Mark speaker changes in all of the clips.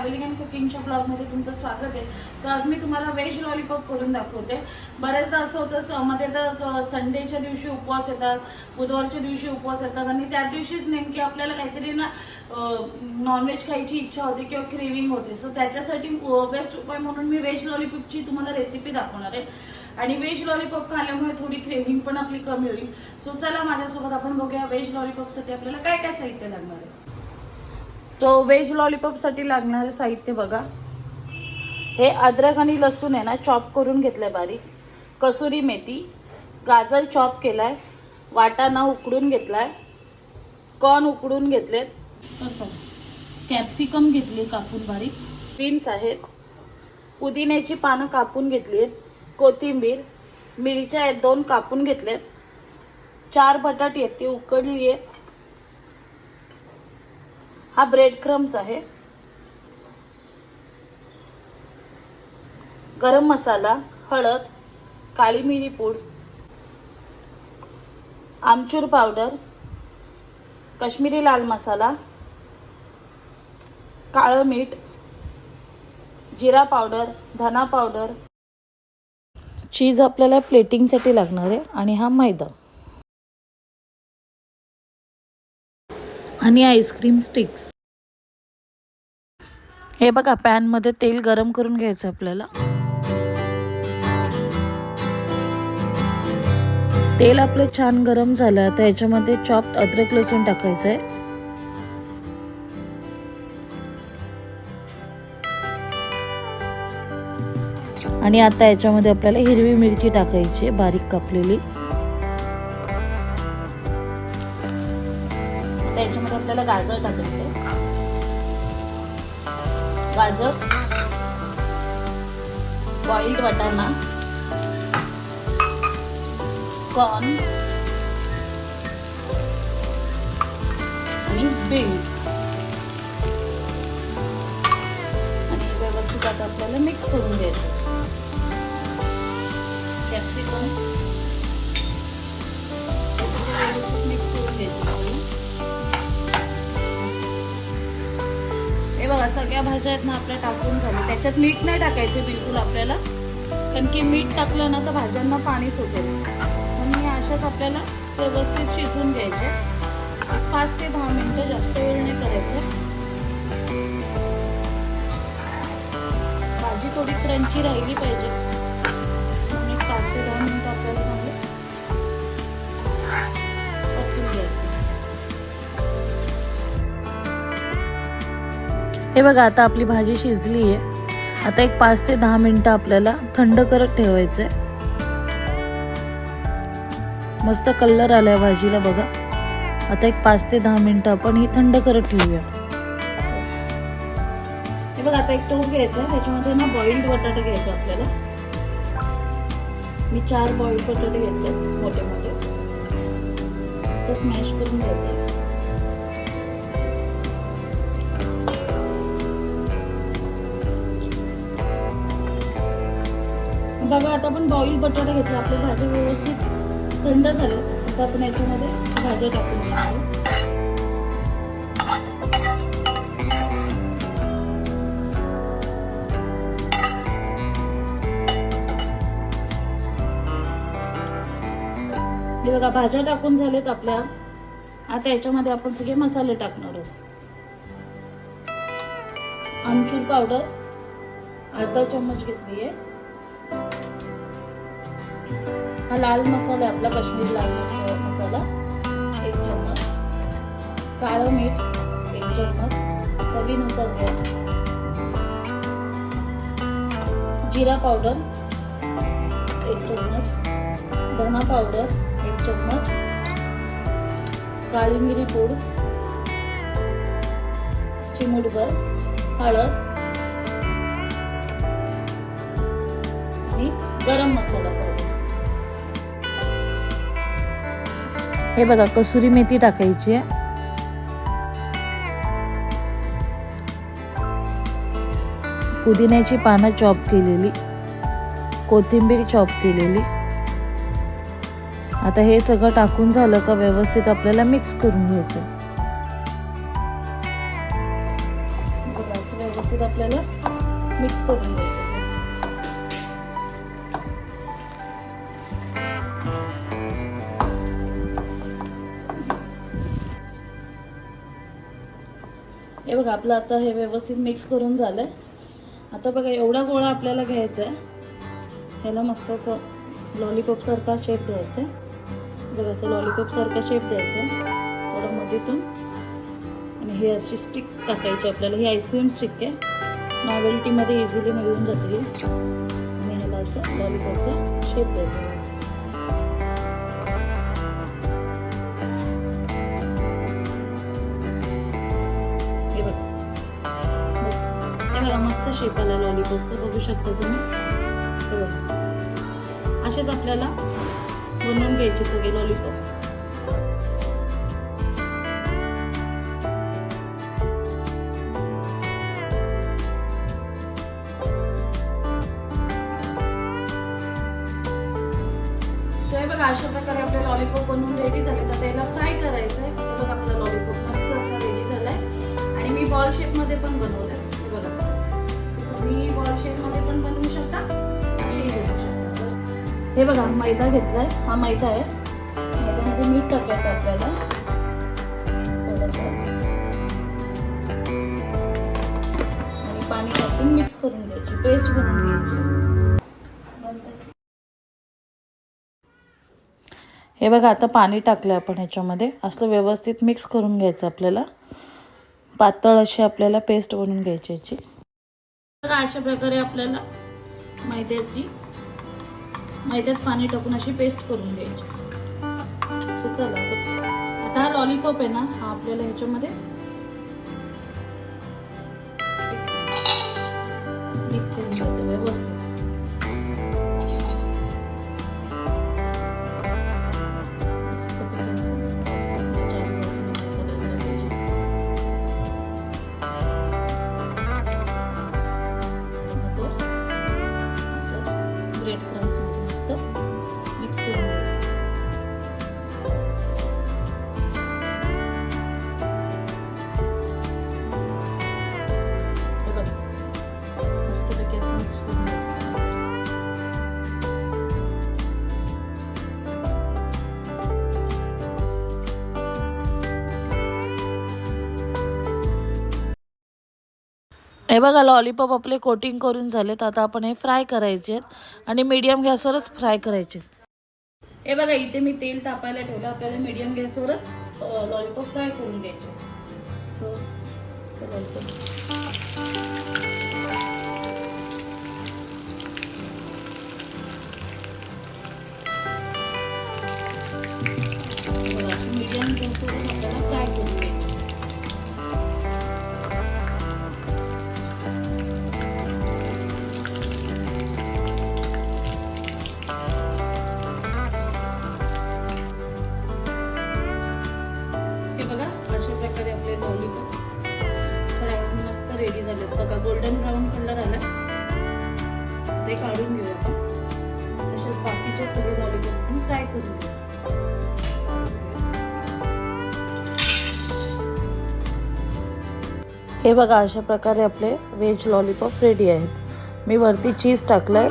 Speaker 1: Travelling and कुकिंगच्या ब्लॉगमध्ये तुमचं स्वागत आहे. सो आज मी तुम्हाला व्हेज लॉलीपॉप करून दाखवते. बऱ्याचदा असं होतं मध्ये तर संडेच्या दिवशी उपवास येतात, बुधवारच्या दिवशी उपवास येतात आणि त्या दिवशीच नेमकी आपल्याला काहीतरी ना नॉनव्हेज खायची इच्छा होते किंवा क्रेविंग होते. सो त्याच्यासाठी बेस्ट उपाय म्हणून मी व्हेज लॉलीपॉपची तुम्हाला रेसिपी दाखवणार आहे आणि व्हेज लॉलीपॉप खाल्ल्यामुळे थोडी क्रेविंग पण आपली कमी होईल. सो चला माझ्यासोबत आपण बघूया व्हेज लॉलीपॉपसाठी आपल्याला काय काय साहित्य लागणार आहे. सो व्हेज लॉलीपॉपसाठी लागणारे साहित्य बघा. हे अद्रक आणि लसूण आहे ना चॉप करून घेतलंय बारीक, कसुरी मेथी, गाजर चॉप केलाय, वाटाणा उकडून घेतलाय, कॉर्न उकडून घेतलेत, कॅप्सिकम घेतले कापून बारीक, बीन्स आहेत, पुदिन्याची पानं कापून घेतली आहेत, कोथिंबीर, मिरच्या आहेत 2 कापून घेतलेत, 4 बटाटे आहेत ते उकडली आहेत, हा ब्रेड क्रम्स आहे, गरम मसाला, हळद, काळी मिरी पूड, आमचूर पावडर, काश्मीरी लाल मसाला, काळं मीठ, जिरा पावडर, धना पावडर, चीज आपल्याला प्लेटिंगसाठी लागणार आहे आणि हा मैदा आणि आईस्क्रीम स्टिक्स. हे बघा पॅनमध्ये तेल गरम करून घ्यायचं आपल्याला. तेल आपलं छान गरम झालं तर याच्यामध्ये चॉप्ड अद्रक लसूण टाकायचं आहे. आणि आता याच्यामध्ये आपल्याला हिरवी मिरची टाकायची आहे बारीक कापलेली. त्याच्यामध्ये आपल्याला गाजर टाकायचं आहे. गाजर, बॉइल्ड वाटाणा, कॉर्न आणि बीन्स आणि व्यवस्थित आता आपल्याला मिक्स करून घ्यायचं. कॅप्सिकम मिक्स करून घ्यायचं. हे बघा सगळ्या भाज्या आहेत ना आपल्या टाकून झाल्या. त्याच्यात मीठ नाही टाकायचं बिलकुल आपल्याला, कारण की मीठ टाकलं ना तर भाज्यांना पाणी सुटेल. म्हणून या अशाच आपल्याला व्यवस्थित शिजवून घ्यायचे. 5 ते 10 मिनिटं, जास्त वेळ नाही करायचं. भाजी थोडी क्रंची राहिली पाहिजे म्हणून 5 ते 10 मिनिटं आपल्याला चांगलं परतून घ्यायचं. हे बघा आता आपली भाजी शिजली आहे. आता एक 5 ते 10 मिनिटं आपल्याला थंड करत ठेवायचं आहे. मस्त कलर आलाय भाजीला बघा. आता एक 5 ते 10 मिनिटं आपण ही थंड करत ठेवूया. हे बघा आता एक टोप घ्यायचा, त्याच्यामध्ये ना बॉइल्ड बटाटे घ्यायचा आपल्याला. मी 4 बॉइल्ड बटाटे घेतले मोठे मोठे, मस्त स्मॅश करून घ्यायचे. बघा आता आपण बॉइल्ड बटाटे घेतले, आपली भाजी व्यवस्थित थंड झाली. आता आपण याच्यामध्ये भाज्या टाकून घ्यायची. हे बघा भाज्या टाकून झालेत आपल्या. आता याच्यामध्ये आपण सगळे मसाले टाकणार आहोत. आमचूर पावडर अर्धा चम्मच घेतली आहे. हा लाल मसाला आपला काश्मीरी लाल मिरची मसाला 1 चम्मच, काळं मीठ 1 चम्मच, चवीनुसार मीठ, जिरा पावडर 1 चम्मच, धना पावडर 1 चम्मच, काळी मिरी पूड चिमूटभर, हळद आणि गरम मसाला पावडर. हे बघा कसुरी मेथी टाकायची आहे. पुदिन्याची पानं चॉप केलेली, कोथिंबीर चॉप केलेली. आता हे सगळं टाकून झालं का व्यवस्थित आपल्याला मिक्स करून घ्यायचं. असं व्यवस्थित आपल्याला मिक्स करून घ्यायचं. हे बघा आपलं आता हे व्यवस्थित मिक्स करून झालंय. आता बघा एवढा गोळा आपल्याला घ्यायचा आहे. ह्याला मस्त असं लॉलीपॉप सारखा शेप द्यायचा आहे. बघा असं लॉलीपॉप सारखा शेप द्यायचा आहे थोडं मध्येतून. आणि हे अशी स्टिक टाकायची आपल्याला. ही आईस्क्रीम स्टिक आहे, नॉवेल्टीमध्ये इझिली मिळून जाते. आणि ह्याला असं लॉलीपॉपचा शेप द्यायचा. मस्त शेप आला लॉलीपॉपचा, बघू शकता तुम्ही. असेच आपल्याला बनवून घ्यायचे सगळे लॉलीपॉप. सो हे बघा अशा प्रकारे आपले लॉलीपॉप बनवून रेडी झाले. तर त्याला फ्राय करायचं आहे. हे बघा आपला लॉलीपॉप मस्त असा रेडी झालाय. आणि मी बॉल शेपमध्ये पण बनवलंय. मी बॉल शेपमध्ये पण बनवू शकता, असेही बनवू शकता. हे बघा मैदा घेतलाय. हा मैदा आहे. मैद्यामध्ये मीठ टाकायचं आपल्याला थोडंसं आणि पाणी टाकून मिक्स करून घ्यायची, पेस्ट बनवून घ्यायची. हे बघा आता पाणी टाकलं आपण ह्याच्यामध्ये. असं व्यवस्थित मिक्स करून घ्यायचं आपल्याला. पातळ अशी आपल्याला पेस्ट बनवून घ्यायची याची. बघा अशा प्रकारे आपल्याला मैद्यात पाणी टाकून अशी पेस्ट करून घ्यायची. सो चला आता हा लॉलीपॉप आहे ना, हा आपल्याला ह्याच्यामध्ये डिप करून घ्यायचं व्यवस्थित. मिक्स करून घ्यायचं. मस्तपैकी असं मिक्स करून घ्यायचं. हे बघा लॉलीपॉप आपले कोटिंग करून झालेत. आता आपण हे फ्राय करायचे आणि मीडियम गॅसवरच फ्राय करायचे. हे बघा इथे मी तेल तापायला ठेवलं. आपल्याला मीडियम गॅसवरच लॉलीपॉप फ्राय करून घ्यायचे. सो मीडियम गॅसवरच आपल्याला फ्राय करून घ्यायचे. अशा प्रकारे आपले लॉलीपॉप फ्राय होऊन मस्त रेडी झालेत. बघा गोल्डन ब्राऊन कलर आला. ते काढून घेऊ आपण. तसेच बाकीचे सगळे लॉलीपॉप पण फ्राय करून घेऊ. हे बघा अशा प्रकारे आपले व्हेज लॉलीपॉप रेडी आहेत. मी वरती चीज टाकलंय.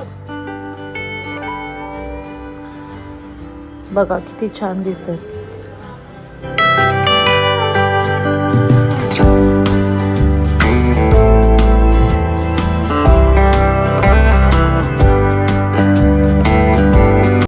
Speaker 1: बघा किती छान दिसतात.